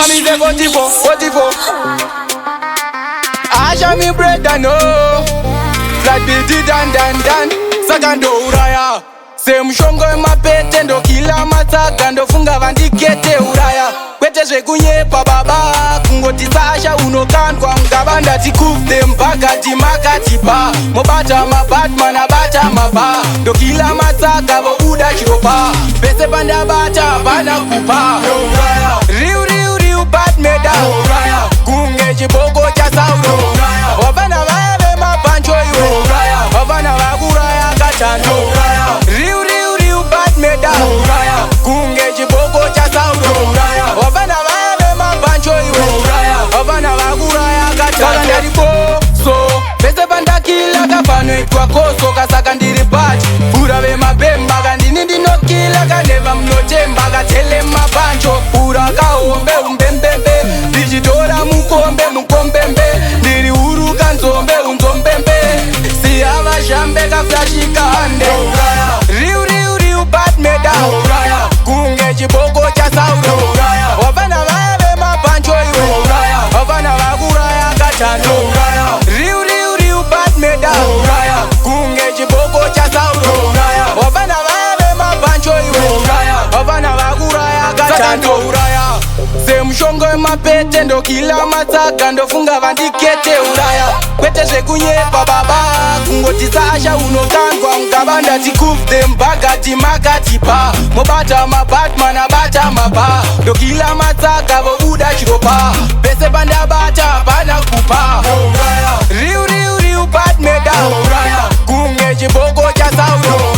Amize 44, 44. Asha mi brother no. Flat biti dan. Sakando uraya. Semshongo mapete ndo kila mataka ndo funga vandikete uraya. Kwete zvekunyepa baba kungoti Sasha unokandwa mukabanda tikufte mpaka timakatipa. Mobata mabatman abata maba ndo kila mataka vobuda chiropa. Pese panda bata pana kupa. Riu bad meda kunge chiboko cha saudo. Wavana vaeve mapancho yo. Wavana vakuraya katano. Riu bad meda kunge chiboko cha saudo. Wavana vaeve mapancho yo. Wavana vakuraya katano. Ndari koso pese panda kila kapano itwa koso kasaka ndiri bati. Pura ve mabemba kandini ndinokila kaneva mnotemba katele mapancho. Pura kaombe umbembembe digitora mukombembe ndiri uruka nzombe unzombembe siyava shambe kaflashika hande. Riu bad meda kunge chiboko cha saudo. Wavana vaeve mapancho yo. Wavana vakuraya katano. Riu bad meda kunge chiboko cha saudo. Wavana vaeve mapancho yo. Wavana vakuraya katano. Semshongo mapete ndo kila mataka ndo funga vandikete uraya. Kwete zvekunyepa baba kungoti Sasha unokandwa mukabanda tikufte mpaka timakatipa. Mobata mabatman abata maba ndo kila mataka vobuda chiropa. Pese panda bata pana kupa. Riu bad meda kunge chiboko cha saudo.